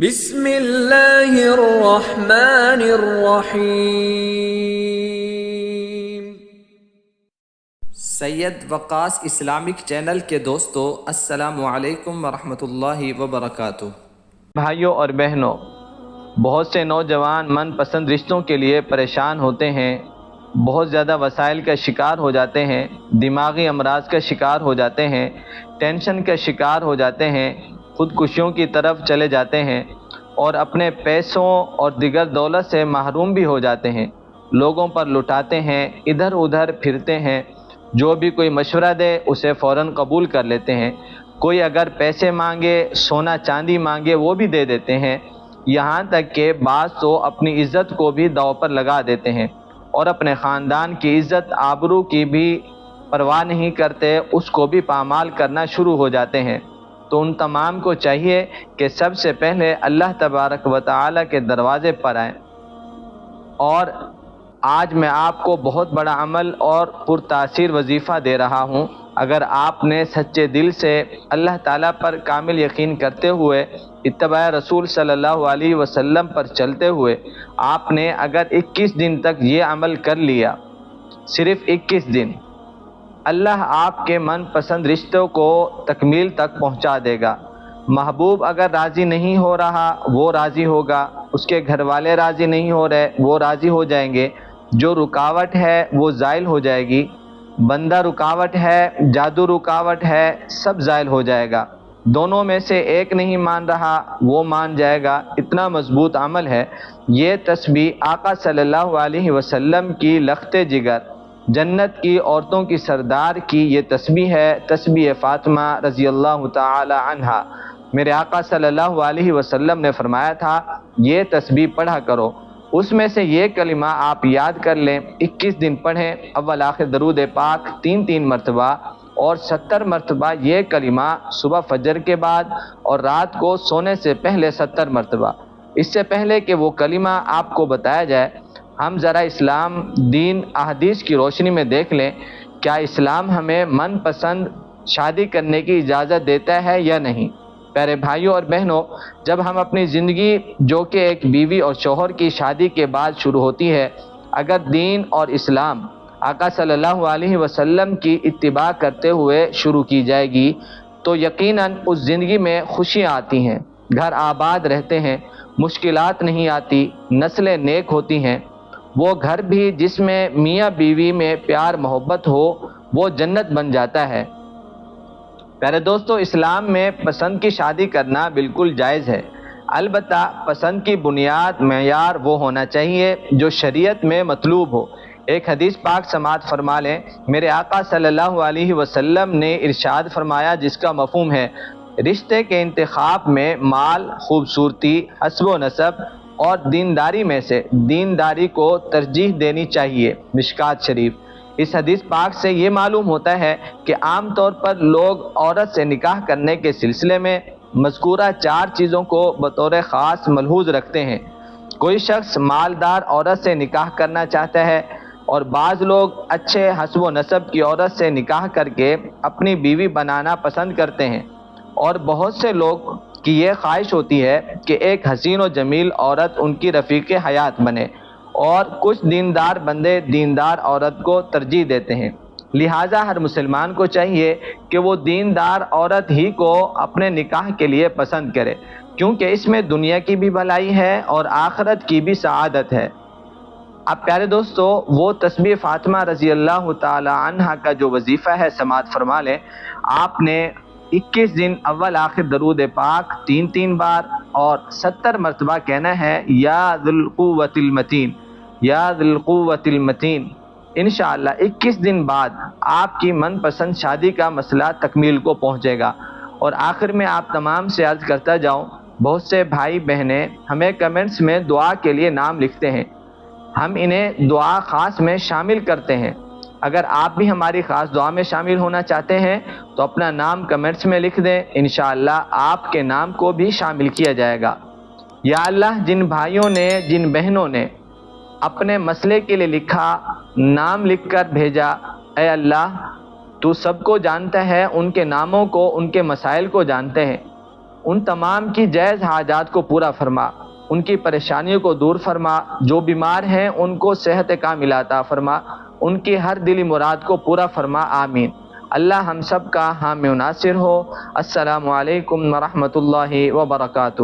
بسم اللہ الرحمن الرحیم۔ سید وقاص اسلامک چینل کے دوستو، السلام علیکم ورحمۃ اللہ وبرکاتہ۔ بھائیوں اور بہنوں، بہت سے نوجوان من پسند رشتوں کے لیے پریشان ہوتے ہیں، بہت زیادہ وسائل کا شکار ہو جاتے ہیں، دماغی امراض کا شکار ہو جاتے ہیں، ٹینشن کا شکار ہو جاتے ہیں، خودکشیوں کی طرف چلے جاتے ہیں اور اپنے پیسوں اور دیگر دولت سے محروم بھی ہو جاتے ہیں، لوگوں پر لٹاتے ہیں، ادھر ادھر پھرتے ہیں، جو بھی کوئی مشورہ دے اسے فوراً قبول کر لیتے ہیں، کوئی اگر پیسے مانگے، سونا چاندی مانگے وہ بھی دے دیتے ہیں، یہاں تک کہ بعض تو اپنی عزت کو بھی داؤ پر لگا دیتے ہیں اور اپنے خاندان کی عزت آبرو کی بھی پرواہ نہیں کرتے، اس کو بھی پامال کرنا شروع ہو جاتے ہیں۔ تو ان تمام کو چاہیے کہ سب سے پہلے اللہ تبارک و تعالی کے دروازے پر آئیں، اور آج میں آپ کو بہت بڑا عمل اور پرتاثیر وظیفہ دے رہا ہوں۔ اگر آپ نے سچے دل سے اللہ تعالیٰ پر کامل یقین کرتے ہوئے اتباع رسول صلی اللہ علیہ وسلم پر چلتے ہوئے آپ نے اگر 21 دن تک یہ عمل کر لیا، صرف 21 دن، اللہ آپ کے من پسند رشتوں کو تکمیل تک پہنچا دے گا۔ محبوب اگر راضی نہیں ہو رہا وہ راضی ہوگا، اس کے گھر والے راضی نہیں ہو رہے وہ راضی ہو جائیں گے، جو رکاوٹ ہے وہ زائل ہو جائے گی، بندہ رکاوٹ ہے، جادو رکاوٹ ہے، سب زائل ہو جائے گا، دونوں میں سے ایک نہیں مان رہا وہ مان جائے گا۔ اتنا مضبوط عمل ہے یہ تسبیح، آقا صلی اللہ علیہ وسلم کی لخت جگر، جنت کی عورتوں کی سردار کی یہ تسبیح ہے، تسبیح فاطمہ رضی اللہ تعالی عنہا۔ میرے آقا صلی اللہ علیہ وسلم نے فرمایا تھا یہ تسبیح پڑھا کرو، اس میں سے یہ کلمہ آپ یاد کر لیں، 21 دن پڑھیں، اول آخر درود پاک 3 مرتبہ اور 70 مرتبہ یہ کلمہ صبح فجر کے بعد اور رات کو سونے سے پہلے 70 مرتبہ۔ اس سے پہلے کہ وہ کلمہ آپ کو بتایا جائے، ہم ذرا اسلام، دین، احادیث کی روشنی میں دیکھ لیں، کیا اسلام ہمیں من پسند شادی کرنے کی اجازت دیتا ہے یا نہیں؟ پیارے بھائیوں اور بہنوں، جب ہم اپنی زندگی جو کہ ایک بیوی اور شوہر کی شادی کے بعد شروع ہوتی ہے، اگر دین اور اسلام آقا صلی اللہ علیہ وسلم کی اتباع کرتے ہوئے شروع کی جائے گی تو یقیناً اس زندگی میں خوشیاں آتی ہیں، گھر آباد رہتے ہیں، مشکلات نہیں آتی، نسلیں نیک ہوتی ہیں۔ وہ گھر بھی جس میں میاں بیوی میں پیار محبت ہو وہ جنت بن جاتا ہے۔ پیارے دوستو، اسلام میں پسند کی شادی کرنا بالکل جائز ہے، البتہ پسند کی بنیاد، معیار وہ ہونا چاہیے جو شریعت میں مطلوب ہو۔ ایک حدیث پاک سماعت فرما لیں، میرے آقا صلی اللہ علیہ وسلم نے ارشاد فرمایا جس کا مفہوم ہے، رشتے کے انتخاب میں مال، خوبصورتی، حسب و نسب اور دینداری میں سے دینداری کو ترجیح دینی چاہیے، مشکات شریف۔ اس حدیث پاک سے یہ معلوم ہوتا ہے کہ عام طور پر لوگ عورت سے نکاح کرنے کے سلسلے میں مذکورہ 4 چیزوں کو بطور خاص ملحوظ رکھتے ہیں۔ کوئی شخص مالدار عورت سے نکاح کرنا چاہتا ہے اور بعض لوگ اچھے حسب و نسب کی عورت سے نکاح کر کے اپنی بیوی بنانا پسند کرتے ہیں، اور بہت سے لوگ کی یہ خواہش ہوتی ہے کہ ایک حسین و جمیل عورت ان کی رفیق حیات بنے، اور کچھ دیندار بندے دیندار عورت کو ترجیح دیتے ہیں۔ لہٰذا ہر مسلمان کو چاہیے کہ وہ دیندار عورت ہی کو اپنے نکاح کے لیے پسند کرے، کیونکہ اس میں دنیا کی بھی بھلائی ہے اور آخرت کی بھی سعادت ہے۔ اب پیارے دوستو، وہ تسبیح فاطمہ رضی اللہ تعالی عنہا کا جو وظیفہ ہے سماعت فرما لیں۔ آپ نے 21 دن اول آخر درود پاک 3 بار اور 70 مرتبہ کہنا ہے، یا ذی القوۃ المتین، یا ذی القوۃ المتین۔ انشاءاللہ 21 دن بعد آپ کی من پسند شادی کا مسئلہ تکمیل کو پہنچے گا۔ اور آخر میں آپ تمام سے عرض کرتا جاؤں، بہت سے بھائی بہنیں ہمیں کمنٹس میں دعا کے لیے نام لکھتے ہیں، ہم انہیں دعا خاص میں شامل کرتے ہیں۔ اگر آپ بھی ہماری خاص دعا میں شامل ہونا چاہتے ہیں تو اپنا نام کمنٹس میں لکھ دیں، انشاءاللہ آپ کے نام کو بھی شامل کیا جائے گا۔ یا اللہ، جن بھائیوں نے، جن بہنوں نے اپنے مسئلے کے لیے لکھا، نام لکھ کر بھیجا، اے اللہ تو سب کو جانتا ہے، ان کے ناموں کو، ان کے مسائل کو جانتے ہیں، ان تمام کی جائز حاجات کو پورا فرما، ان کی پریشانیوں کو دور فرما، جو بیمار ہیں ان کو صحت کاملہ عطا فرما، ان کی ہر دلی مراد کو پورا فرما، آمین۔ اللہ ہم سب کا حامی و ناصر ہو۔ السلام علیکم ورحمۃ اللہ وبرکاتہ۔